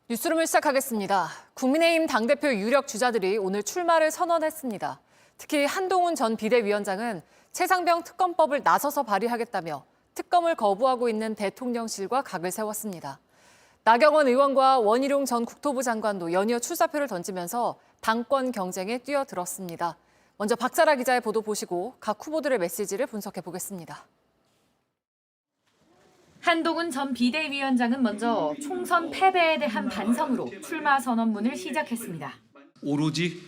뉴스룸을 시작하겠습니다. 국민의힘 당대표 유력 주자들이 오늘 출마를 선언했습니다. 특히 한동훈 전 비대위원장은 최상병 특검법을 나서서 발의하겠다며 특검을 거부하고 있는 대통령실과 각을 세웠습니다. 나경원 의원과 원희룡 전 국토부 장관도 연이어 출사표를 던지면서 당권 경쟁에 뛰어들었습니다. 먼저 박자라 기자의 보도 보시고 각 후보들의 메시지를 분석해 보겠습니다. 한동훈 전 비대위원장은 먼저 총선 패배에 대한 반성으로 출마 선언문을 시작했습니다. 오로지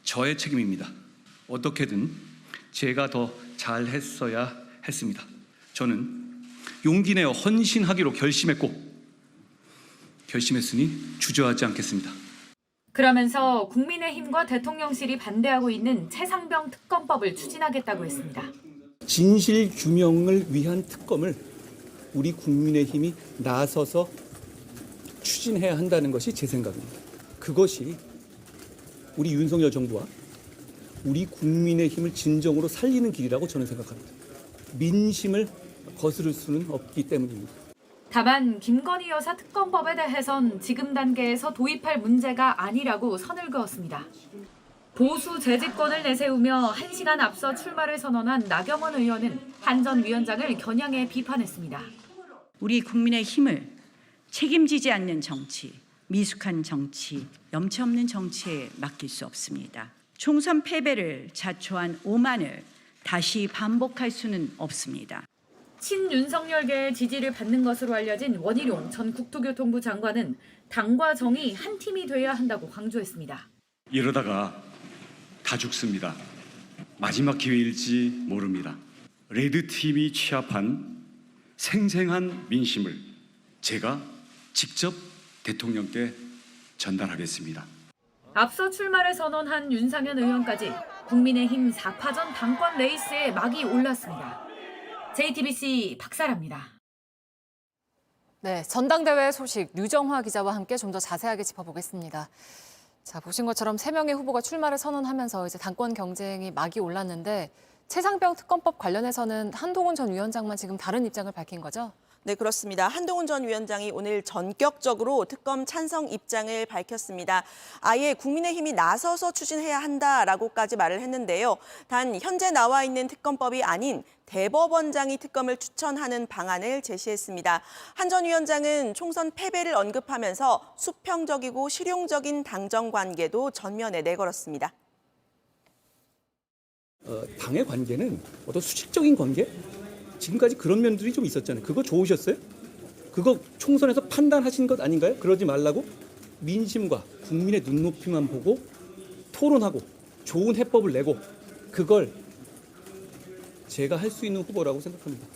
저의 책임입니다. 어떻게든 제가 더 잘했어야 했습니다. 저는 용기 내어 헌신하기로 결심했으니 주저하지 않겠습니다. 그러면서 국민의힘과 대통령실이 반대하고 있는 최상병 특검법을 추진하겠다고 했습니다. 진실 규명을 위한 특검을 우리 국민의힘이 나서서 추진해야 한다는 것이 제 생각입니다. 그것이 우리 윤석열 정부와 우리 국민의힘을 진정으로 살리는 길이라고 저는 생각합니다. 민심을 거스를 수는 없기 때문입니다. 다만 김건희 여사 특검법에 대해선 지금 단계에서 도입할 문제가 아니라고 선을 그었습니다. 보수 재집권을 내세우며 1시간 앞서 출마를 선언한 나경원 의원은 한 전 위원장을 겨냥해 비판했습니다. 우리 국민의 힘을 책임지지 않는 정치, 미숙한 정치, 염치 없는 정치에 맡길 수 없습니다. 총선 패배를 자초한 오만을 다시 반복할 수는 없습니다. 친윤석열계의 지지를 받는 것으로 알려진 원희룡 전 국토교통부 장관은 당과 정이 한 팀이 돼야 한다고 강조했습니다. 이러다가 다 죽습니다. 마지막 기회일지 모릅니다. 레드팀이 취합한 생생한 민심을 제가 직접 대통령께 전달하겠습니다. 앞서 출마를 선언한 윤상현 의원까지 국민의힘 4파전 당권 레이스에 막이 올랐습니다. JTBC 박사라입니다. 네, 전당대회 소식 류정화 기자와 함께 좀 더 자세하게 짚어보겠습니다. 자, 보신 것처럼 3명의 후보가 출마를 선언하면서 이제 당권 경쟁이 막이 올랐는데 최상병 특검법 관련해서는 한동훈 전 위원장만 지금 다른 입장을 밝힌 거죠? 네, 그렇습니다. 한동훈 전 위원장이 오늘 전격적으로 특검 찬성 입장을 밝혔습니다. 아예 국민의힘이 나서서 추진해야 한다라고까지 말을 했는데요. 단 현재 나와 있는 특검법이 아닌 대법원장이 특검을 추천하는 방안을 제시했습니다. 한 전 위원장은 총선 패배를 언급하면서 수평적이고 실용적인 당정 관계도 전면에 내걸었습니다. 당의 관계는 어떤 수직적인 관계? 지금까지 그런 면들이 좀 있었잖아요. 그거 좋으셨어요? 그거 총선에서 판단하신 것 아닌가요? 그러지 말라고 민심과 국민의 눈높이만 보고 토론하고 좋은 해법을 내고 그걸 제가 할 수 있는 후보라고 생각합니다.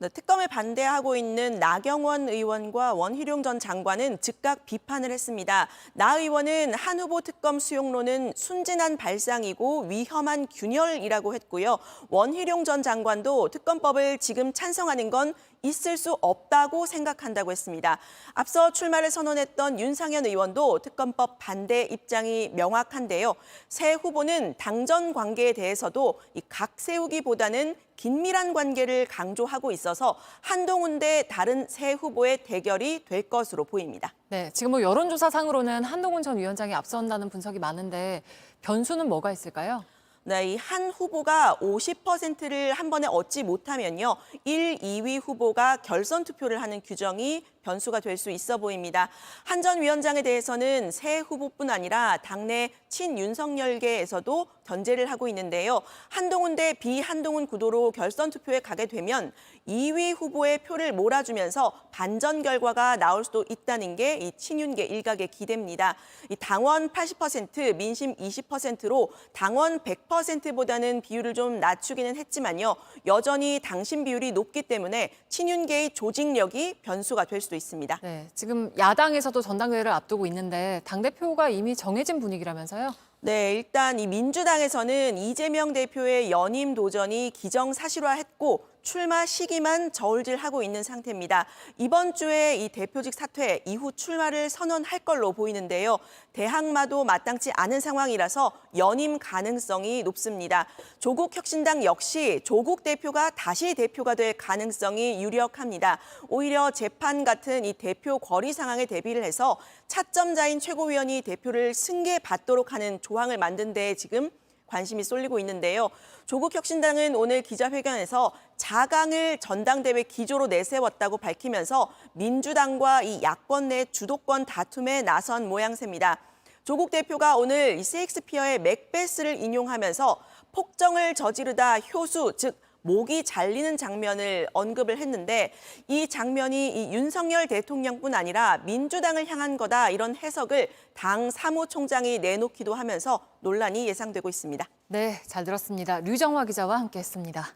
네, 특검에 반대하고 있는 나경원 의원과 원희룡 전 장관은 즉각 비판을 했습니다. 나 의원은 한 후보 특검 수용론은 순진한 발상이고 위험한 균열이라고 했고요. 원희룡 전 장관도 특검법을 지금 찬성하는 건 있을 수 없다고 생각한다고 했습니다. 앞서 출마를 선언했던 윤상현 의원도 특검법 반대 입장이 명확한데요. 새 후보는 당전 관계에 대해서도 각 세우기보다는 긴밀한 관계를 강조하고 있어서 한동훈 대 다른 새 후보의 대결이 될 것으로 보입니다. 네, 지금 여론조사상으로는 한동훈 전 위원장이 앞선다는 분석이 많은데 변수는 뭐가 있을까요? 네, 이 한 후보가 50%를 한 번에 얻지 못하면요. 1, 2위 후보가 결선 투표를 하는 규정이 변수가 될 수 있어 보입니다. 한 전 위원장에 대해서는 새 후보뿐 아니라 당내 친윤석열계에서도 견제를 하고 있는데요. 한동훈 대 비한동훈 구도로 결선 투표에 가게 되면 2위 후보의 표를 몰아주면서 반전 결과가 나올 수도 있다는 게 이 친윤계 일각의 기대입니다. 이 당원 80%, 민심 20%로 당원 100%보다는 비율을 좀 낮추기는 했지만요. 여전히 당심 비율이 높기 때문에 친윤계의 조직력이 변수가 될 수도 있습니다. 네, 지금 야당에서도 전당대회를 앞두고 있는데 당대표가 이미 정해진 분위기라면서요? 네, 일단 이 민주당에서는 이재명 대표의 연임 도전이 기정사실화했고 출마 시기만 저울질하고 있는 상태입니다. 이번 주에 이 대표직 사퇴 이후 출마를 선언할 걸로 보이는데요. 대항마도 마땅치 않은 상황이라서 연임 가능성이 높습니다. 조국 혁신당 역시 조국 대표가 다시 대표가 될 가능성이 유력합니다. 오히려 재판 같은 이 대표 거리 상황에 대비를 해서 차점자인 최고위원이 대표를 승계받도록 하는 조항을 만든 데 지금 관심이 쏠리고 있는데요. 조국 혁신당은 오늘 기자회견에서 자강을 전당대회 기조로 내세웠다고 밝히면서 민주당과 이 야권 내 주도권 다툼에 나선 모양새입니다. 조국 대표가 오늘 이 셰익스피어의 맥베스를 인용하면서 폭정을 저지르다 효수, 즉 목이 잘리는 장면을 언급을 했는데 이 장면이 이 윤석열 대통령뿐 아니라 민주당을 향한 거다 이런 해석을 당 사무총장이 내놓기도 하면서 논란이 예상되고 있습니다. 네, 잘 들었습니다. 류정화 기자와 함께했습니다.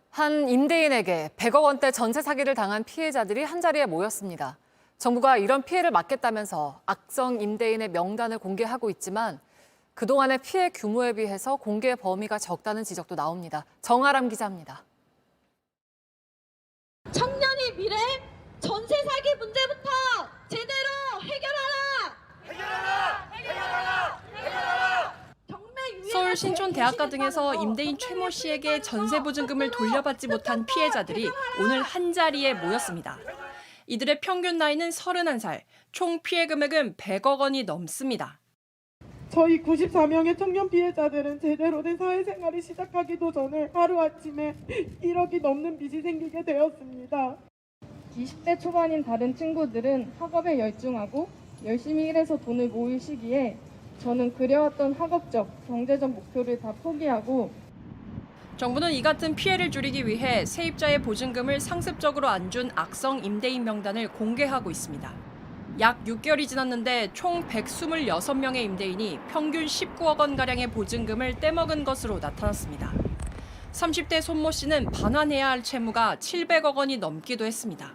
한 임대인에게 100억 원대 전세 사기를 당한 피해자들이 한자리에 모였습니다. 정부가 이런 피해를 막겠다면서 악성 임대인의 명단을 공개하고 있지만 그동안의 피해 규모에 비해서 공개 범위가 적다는 지적도 나옵니다. 정아람 기자입니다. 청년의 미래 전세 사기 문제부터 제대로 해결하라! 서울 신촌대학가 등에서 임대인 최모 씨에게 전세 보증금을 돌려받지 못한 피해자들이 오늘 한자리에 모였습니다. 이들의 평균 나이는 31살, 총 피해 금액은 100억 원이 넘습니다. 저희 94명의 청년 피해자들은 제대로 된 사회생활을 시작하기도 전에 하루아침에 1억이 넘는 빚이 생기게 되었습니다. 20대 초반인 다른 친구들은 학업에 열중하고 열심히 일해서 돈을 모을 시기에 저는 그려왔던 학업적, 경제적 목표를 다 포기하고 정부는 이 같은 피해를 줄이기 위해 세입자의 보증금을 상습적으로 안 준 악성 임대인 명단을 공개하고 있습니다. 약 6개월이 지났는데 총 126명의 임대인이 평균 19억 원가량의 보증금을 떼먹은 것으로 나타났습니다. 30대 손모 씨는 반환해야 할 채무가 700억 원이 넘기도 했습니다.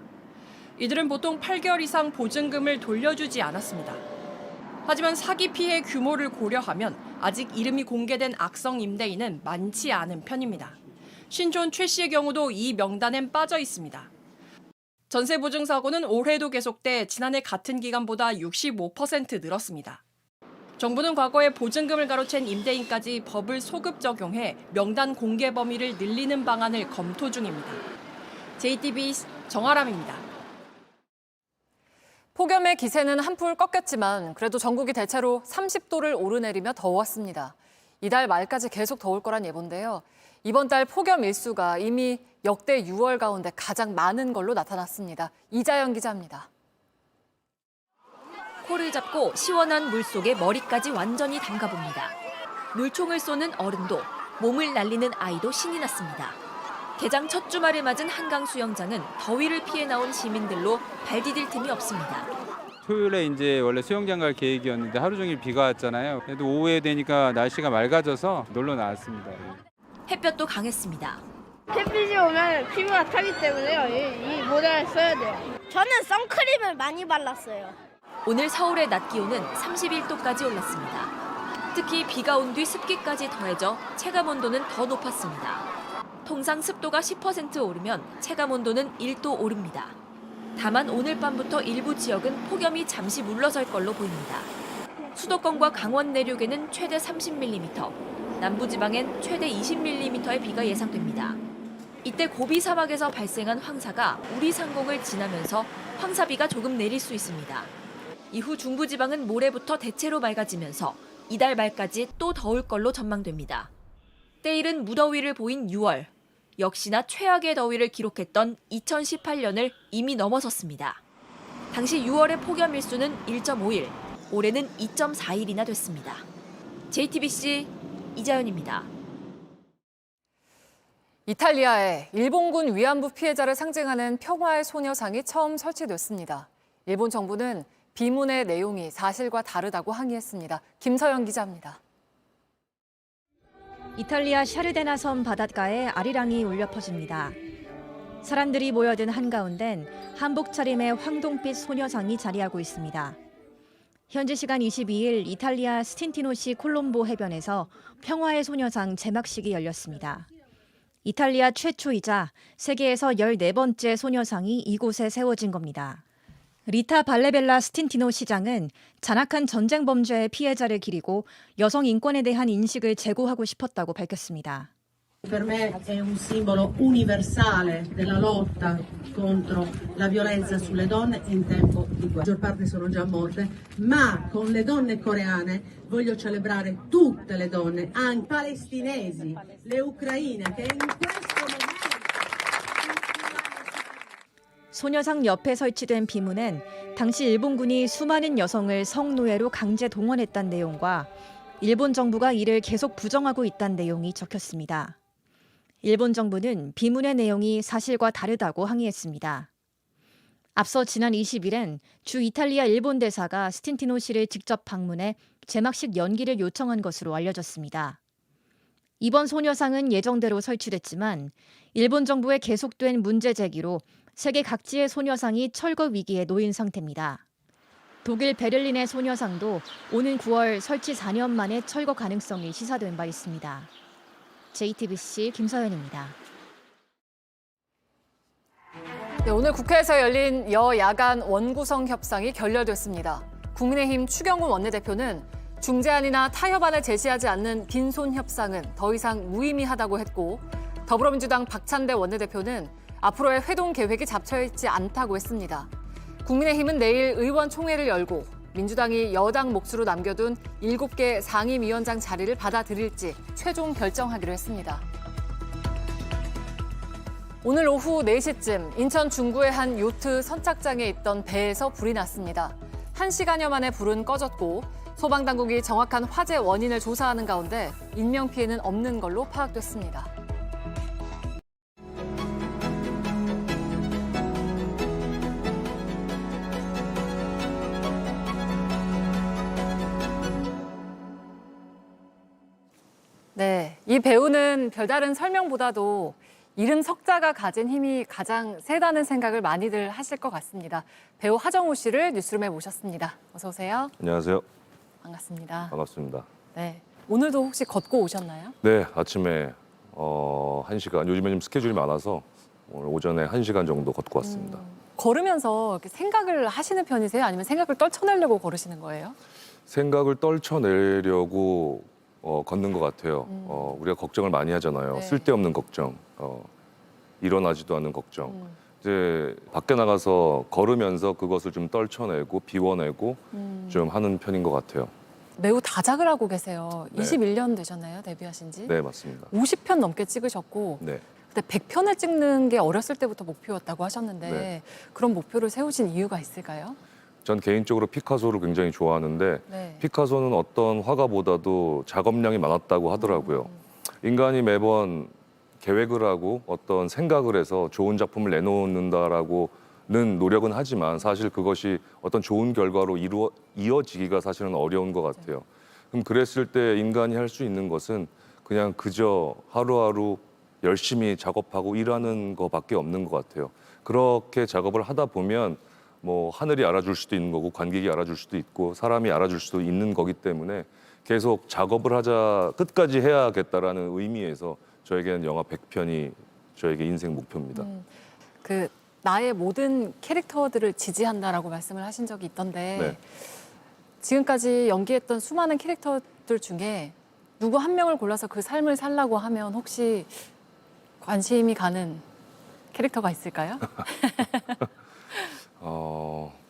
이들은 보통 8개월 이상 보증금을 돌려주지 않았습니다. 하지만 사기 피해 규모를 고려하면 아직 이름이 공개된 악성 임대인은 많지 않은 편입니다. 신촌 최 씨의 경우도 이 명단엔 빠져 있습니다. 전세 보증 사고는 올해도 계속돼 지난해 같은 기간보다 65% 늘었습니다. 정부는 과거에 보증금을 가로챈 임대인까지 법을 소급 적용해 명단 공개 범위를 늘리는 방안을 검토 중입니다. JTBC 정아람입니다. 폭염의 기세는 한풀 꺾였지만 그래도 전국이 대체로 30도를 오르내리며 더웠습니다. 이달 말까지 계속 더울 거란 예보인데요. 이번 달 폭염 일수가 이미 역대 6월 가운데 가장 많은 걸로 나타났습니다. 이자연 기자입니다. 코를 잡고 시원한 물속에 머리까지 완전히 담가봅니다. 물총을 쏘는 어른도, 몸을 날리는 아이도 신이 났습니다. 개장 첫 주말을 맞은 한강 수영장은 더위를 피해 나온 시민들로 발 디딜 틈이 없습니다. 토요일에 이제 원래 수영장 갈 계획이었는데 하루 종일 비가 왔잖아요. 그래도 오후에 되니까 날씨가 맑아져서 놀러 나왔습니다. 햇볕도 강했습니다. 햇빛이 오면 피부가 타기 때문에요. 이 모자를 써야 돼요. 저는 선크림을 많이 발랐어요. 오늘 서울의 낮 기온은 31도까지 올랐습니다. 특히 비가 온 뒤 습기까지 더해져 체감 온도는 더 높았습니다. 통상 습도가 10% 오르면 체감 온도는 1도 오릅니다. 다만 오늘 밤부터 일부 지역은 폭염이 잠시 물러설 걸로 보입니다. 수도권과 강원 내륙에는 최대 30mm, 남부지방엔 최대 20mm의 비가 예상됩니다. 이때 고비 사막에서 발생한 황사가 우리 상공을 지나면서 황사비가 조금 내릴 수 있습니다. 이후 중부지방은 모레부터 대체로 맑아지면서 이달 말까지 또 더울 걸로 전망됩니다. 때일은 무더위를 보인 6월, 역시나 최악의 더위를 기록했던 2018년을 이미 넘어섰습니다. 당시 6월의 폭염 일수는 1.5일, 올해는 2.4일이나 됐습니다. JTBC 이자연입니다. 이탈리아에 일본군 위안부 피해자를 상징하는 평화의 소녀상이 처음 설치됐습니다. 일본 정부는 비문의 내용이 사실과 다르다고 항의했습니다. 김서영 기자입니다. 이탈리아 샤르데나 섬 바닷가에 아리랑이 울려 퍼집니다. 사람들이 모여든 한가운데는 한복 차림의 황동빛 소녀상이 자리하고 있습니다. 현지 시간 22일 이탈리아 스틴티노시 콜롬보 해변에서 평화의 소녀상 제막식이 열렸습니다. 이탈리아 최초이자 세계에서 14번째 소녀상이 이곳에 세워진 겁니다. 리타 발레벨라 스틴티노 시장은 잔악한 전쟁 범죄의 피해자를 기리고 여성 인권에 대한 인식을 제고하고 싶었다고 밝혔습니다. Per me è un simbolo universale della lotta contro la violenza sulle donne in tempo di guerra. La maggior parte sono già morte, ma con le donne coreane voglio celebrare tutte le donne, anche palestinesi, le ucraine, che in questo momento... 소녀상 옆에 설치된 비문엔 당시 일본군이 수많은 여성을 성노예로 강제 동원했다는 내용과 일본 정부가 이를 계속 부정하고 있다는 내용이 적혔습니다. 일본 정부는 비문의 내용이 사실과 다르다고 항의했습니다. 앞서 지난 20일엔 주 이탈리아 일본 대사가 스틴티노 씨를 직접 방문해 제막식 연기를 요청한 것으로 알려졌습니다. 이번 소녀상은 예정대로 설치됐지만 일본 정부의 계속된 문제 제기로 세계 각지의 소녀상이 철거 위기에 놓인 상태입니다. 독일 베를린의 소녀상도 오는 9월 설치 4년 만에 철거 가능성이 시사된 바 있습니다. JTBC 김서연입니다. 네, 오늘 국회에서 열린 여야간 원구성 협상이 결렬됐습니다. 국민의힘 추경훈 원내대표는 중재안이나 타협안을 제시하지 않는 빈손 협상은 더 이상 무의미하다고 했고, 더불어민주당 박찬대 원내대표는 앞으로의 회동 계획이 잡혀있지 않다고 했습니다. 국민의힘은 내일 의원총회를 열고 민주당이 여당 몫으로 남겨둔 7개 상임위원장 자리를 받아들일지 최종 결정하기로 했습니다. 오늘 오후 4시쯤 인천 중구의 한 요트 선착장에 있던 배에서 불이 났습니다. 1시간여 만에 불은 꺼졌고 소방당국이 정확한 화재 원인을 조사하는 가운데 인명피해는 없는 걸로 파악됐습니다. 네, 이 배우는 별다른 설명보다도 이름 석자가 가진 힘이 가장 세다는 생각을 많이들 하실 것 같습니다. 배우 하정우 씨를 뉴스룸에 모셨습니다. 어서 오세요. 안녕하세요. 반갑습니다. 반갑습니다. 네, 오늘도 혹시 걷고 오셨나요? 네, 아침에 1시간, 요즘에 좀 스케줄이 많아서 오늘 오전에 1시간 정도 걷고 왔습니다. 걸으면서 이렇게 생각을 하시는 편이세요? 아니면 생각을 떨쳐내려고 걸으시는 거예요? 생각을 떨쳐내려고 걷는 것 같아요. 우리가 걱정을 많이 하잖아요. 네. 쓸데없는 걱정, 일어나지도 않는 걱정. 이제 밖에 나가서 걸으면서 그것을 좀 떨쳐내고 비워내고 좀 하는 편인 것 같아요. 매우 다작을 하고 계세요. 네. 21년 되셨나요? 데뷔하신 지? 네, 맞습니다. 50편 넘게 찍으셨고 네. 그때 100편을 찍는 게 어렸을 때부터 목표였다고 하셨는데 네. 그런 목표를 세우신 이유가 있을까요? 전 개인적으로 피카소를 굉장히 좋아하는데 네. 피카소는 어떤 화가보다도 작업량이 많았다고 하더라고요. 인간이 매번 계획을 하고 어떤 생각을 해서 좋은 작품을 내놓는다라고는 노력은 하지만 사실 그것이 어떤 좋은 결과로 이어지기가 사실은 어려운 것 같아요. 그럼 그랬을 때 인간이 할 수 있는 것은 그냥 그저 하루하루 열심히 작업하고 일하는 것밖에 없는 것 같아요. 그렇게 작업을 하다 보면 뭐 하늘이 알아줄 수도 있는 거고 관객이 알아줄 수도 있고 사람이 알아줄 수도 있는 거기 때문에 계속 작업을 하자 끝까지 해야겠다라는 의미에서 저에게는 영화 100편이 저에게 인생 목표입니다. 그 나의 모든 캐릭터들을 지지한다라고 말씀을 하신 적이 있던데 네. 지금까지 연기했던 수많은 캐릭터들 중에 누구 한 명을 골라서 그 삶을 살라고 하면 혹시 관심이 가는 캐릭터가 있을까요?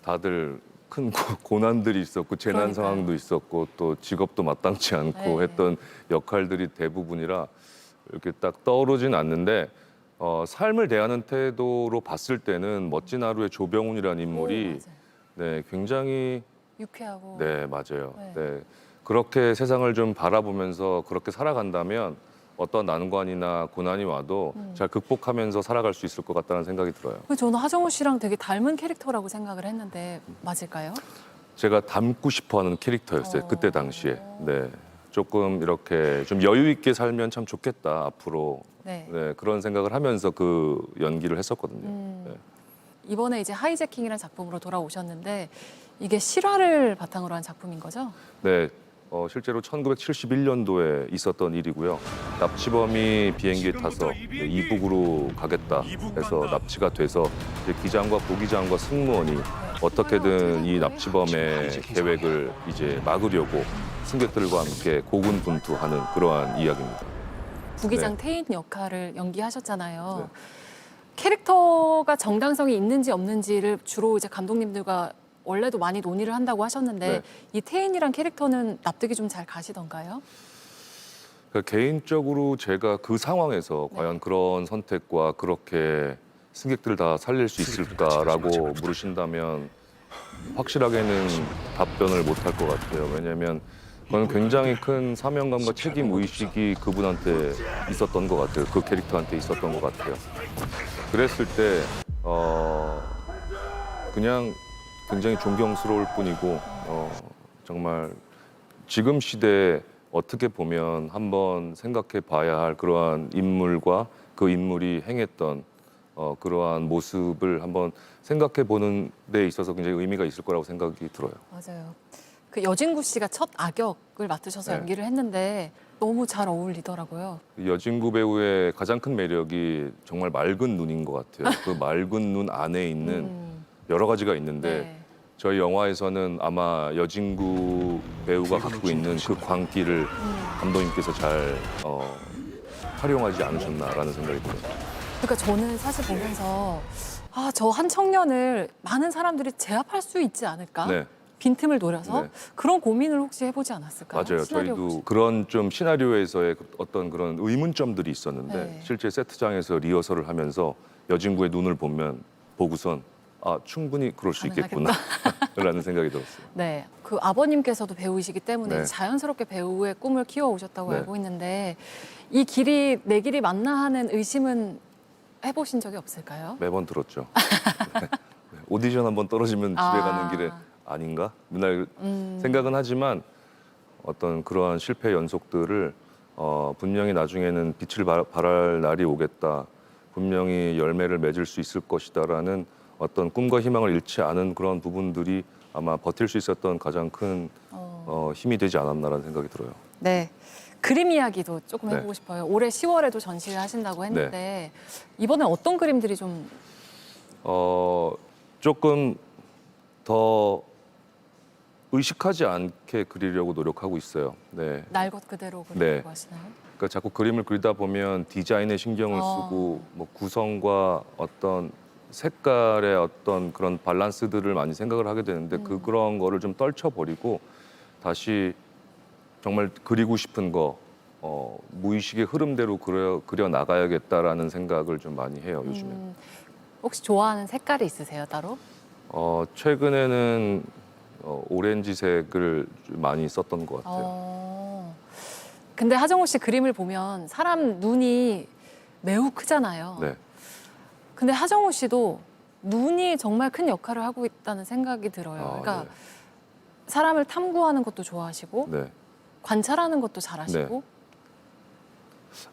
다들 큰 고난들이 있었고 재난 그러니까요. 상황도 있었고 또 직업도 마땅치 않고 네. 했던 역할들이 대부분이라 이렇게 딱 떠오르진 않는데 삶을 대하는 태도로 봤을 때는 멋진 하루의 조병훈이라는 인물이 네, 굉장히 유쾌하고 네, 맞아요. 네. 네. 그렇게 세상을 좀 바라보면서 그렇게 살아간다면 어떤 난관이나 고난이 와도 잘 극복하면서 살아갈 수 있을 것 같다는 생각이 들어요. 저는 하정우 씨랑 되게 닮은 캐릭터라고 생각을 했는데 맞을까요? 제가 닮고 싶어하는 캐릭터였어요. 그때 당시에. 네. 조금 이렇게 좀 여유 있게 살면 참 좋겠다 앞으로. 네. 네, 그런 생각을 하면서 그 연기를 했었거든요. 네. 이번에 이제 하이제킹이라는 작품으로 돌아오셨는데 이게 실화를 바탕으로 한 작품인 거죠? 네, 실제로 1971년도에 있었던 일이고요. 납치범이 비행기에 타서 이북으로 가겠다 해서 납치가 돼서 이제 기장과 부기장과 승무원이 어떻게든 이 납치범의 계획을 이제 막으려고 승객들과 함께 고군분투하는 그러한 이야기입니다. 부기장 태인 역할을 연기하셨잖아요. 캐릭터가 정당성이 있는지 없는지를 주로 이제 감독님들과 원래도 많이 논의를 한다고 하셨는데 이 태인이란 캐릭터는 납득이 좀 잘 가시던가요? 그러니까 개인적으로 제가 그 상황에서 과연 그런 선택과 그렇게 승객들 다 살릴 수 있을까라고 물으신다면 확실하게는 답변을 못 할 것 같아요. 왜냐하면 그건 굉장히 큰 사명감과 책임 의식이 그분한테 있었던 것 같아요. 그 캐릭터한테 있었던 것 같아요. 그랬을 때 그냥 굉장히 존경스러울 뿐이고 정말 지금 시대에 어떻게 보면 한번 생각해 봐야 할 그러한 인물과 그 인물이 행했던 그러한 모습을 한번 생각해 보는 데 있어서 굉장히 의미가 있을 거라고 생각이 들어요. 맞아요. 그 여진구 씨가 첫 악역을 맡으셔서 연기를 했는데 너무 잘 어울리더라고요. 여진구 배우의 가장 큰 매력이 정말 맑은 눈인 것 같아요. 그 맑은 눈 안에 있는 여러 가지가 있는데 저희 영화에서는 아마 여진구 배우가 갖고 있는 그 광기를 감독님께서 잘 활용하지 않으셨나라는 생각이 들어요. 그러니까 저는 사실 보면서 저 한 청년을 많은 사람들이 제압할 수 있지 않을까? 네. 빈틈을 노려서 그런 고민을 혹시 해보지 않았을까요? 맞아요. 시나리오 저희도 혹시? 그런 좀 시나리오에서의 어떤 그런 의문점들이 있었는데 실제 세트장에서 리허설을 하면서 여진구의 눈을 보고선 충분히 그럴 수 있겠구나 라는 생각이 들었어요. 네, 그 아버님께서도 배우이시기 때문에 자연스럽게 배우의 꿈을 키워오셨다고 알고 있는데 이 길이 내 길이 맞나 하는 의심은 해보신 적이 없을까요? 매번 들었죠. 오디션 한번 떨어지면 집에 가는 길에 아닌가? 맨날 생각은 하지만 어떤 그러한 실패 연속들을 분명히 나중에는 빛을 발할 날이 오겠다. 분명히 열매를 맺을 수 있을 것이다라는 어떤 꿈과 희망을 잃지 않은 그런 부분들이 아마 버틸 수 있었던 가장 큰 힘이 되지 않았나라는 생각이 들어요. 네. 그림 이야기도 조금 해보고 싶어요. 올해 10월에도 전시를 하신다고 했는데 이번에 어떤 그림들이 좀 조금 더 의식하지 않게 그리려고 노력하고 있어요. 네. 날 것 그대로 그리려고 하시나요? 그러니까 자꾸 그림을 그리다 보면 디자인에 신경을 쓰고 뭐 구성과 어떤 색깔의 어떤 그런 밸런스들을 많이 생각을 하게 되는데 그런 거를 좀 떨쳐버리고 다시 정말 그리고 싶은 거 무의식의 흐름대로 그려 나가야겠다라는 생각을 좀 많이 해요, 요즘에. 혹시 좋아하는 색깔이 있으세요, 따로? 최근에는 오렌지색을 많이 썼던 것 같아요. 근데 하정우 씨 그림을 보면 사람 눈이 매우 크잖아요. 네. 근데 하정우 씨도 눈이 정말 큰 역할을 하고 있다는 생각이 들어요. 그러니까 사람을 탐구하는 것도 좋아하시고 관찰하는 것도 잘하시고.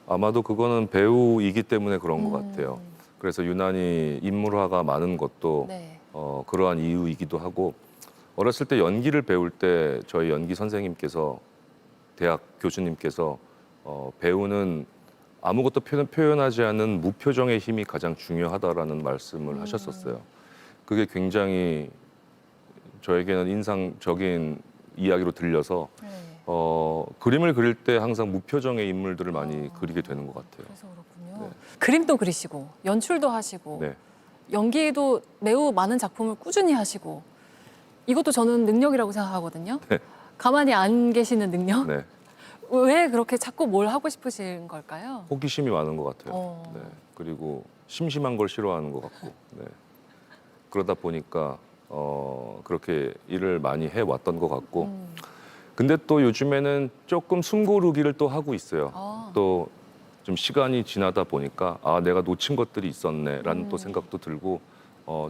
아마도 그거는 배우이기 때문에 그런 것 같아요. 그래서 유난히 인물화가 많은 것도 그러한 이유이기도 하고 어렸을 때 연기를 배울 때 저희 연기 선생님께서 대학 교수님께서 배우는 아무것도 표현하지 않는 무표정의 힘이 가장 중요하다라는 말씀을 하셨었어요. 그게 굉장히 저에게는 인상적인 이야기로 들려서 그림을 그릴 때 항상 무표정의 인물들을 많이 그리게 되는 것 같아요. 그래서 그렇군요. 그림도 그리시고 연출도 하시고 연기도 매우 많은 작품을 꾸준히 하시고 이것도 저는 능력이라고 생각하거든요. 가만히 안 계시는 능력? 왜 그렇게 자꾸 뭘 하고 싶으신 걸까요? 호기심이 많은 것 같아요. 그리고 심심한 걸 싫어하는 것 같고 그러다 보니까 그렇게 일을 많이 해왔던 것 같고 근데 또 요즘에는 조금 숨고르기를 또 하고 있어요. 또 좀 시간이 지나다 보니까 내가 놓친 것들이 있었네라는 또 생각도 들고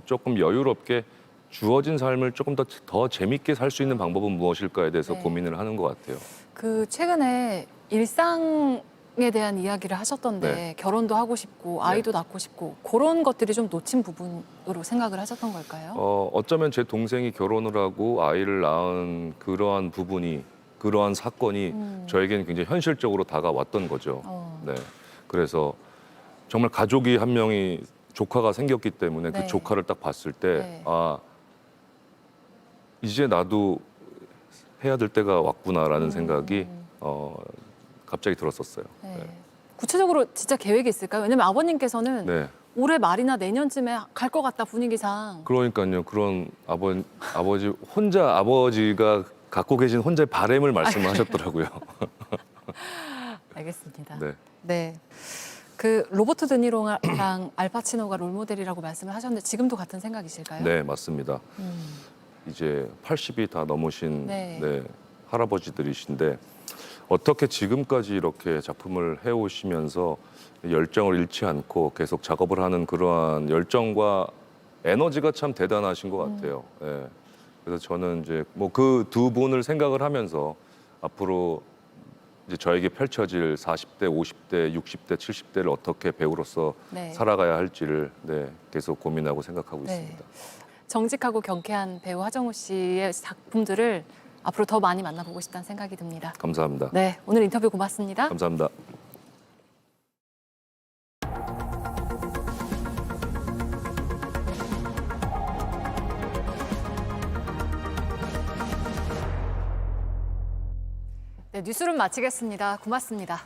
조금 여유롭게 주어진 삶을 조금 더 재밌게 살 수 있는 방법은 무엇일까에 대해서 고민을 하는 것 같아요. 그 최근에 일상을 가정에 대한 이야기를 하셨던데 네. 결혼도 하고 싶고 아이도 낳고 싶고 그런 것들이 좀 놓친 부분으로 생각을 하셨던 걸까요? 어쩌면 제 동생이 결혼을 하고 아이를 낳은 그러한 부분이, 그러한 사건이 저에게는 굉장히 현실적으로 다가왔던 거죠. 네. 그래서 정말 가족이 한 명이 조카가 생겼기 때문에 네. 그 조카를 딱 봤을 때 네. 이제 나도 해야 될 때가 왔구나라는 생각이 갑자기 들었었어요. 네. 네. 구체적으로 진짜 계획이 있을까요? 왜냐면 아버님께서는 네. 올해 말이나 내년쯤에 갈 것 같다 분위기상. 그러니까요. 그런 아버지 혼자 아버지가 갖고 계신 혼자의 바램을 말씀하셨더라고요. 알겠습니다. 네. 네. 그 로버트 드니로랑 알파치노가 롤모델이라고 말씀을 하셨는데 지금도 같은 생각이실까요? 네, 맞습니다. 이제 80이 다 넘으신 네. 할아버지들이신데 어떻게 지금까지 이렇게 작품을 해오시면서 열정을 잃지 않고 계속 작업을 하는 그러한 열정과 에너지가 참 대단하신 것 같아요. 예. 그래서 저는 이제 뭐 그 두 분을 생각을 하면서 앞으로 이제 저에게 펼쳐질 40대, 50대, 60대, 70대를 어떻게 배우로서 네. 살아가야 할지를 계속 고민하고 생각하고 네. 있습니다. 정직하고 경쾌한 배우 하정우 씨의 작품들을 앞으로 더 많이 만나보고 싶다는 생각이 듭니다. 감사합니다. 네, 오늘 인터뷰 고맙습니다. 감사합니다. 네, 뉴스룸 마치겠습니다. 고맙습니다.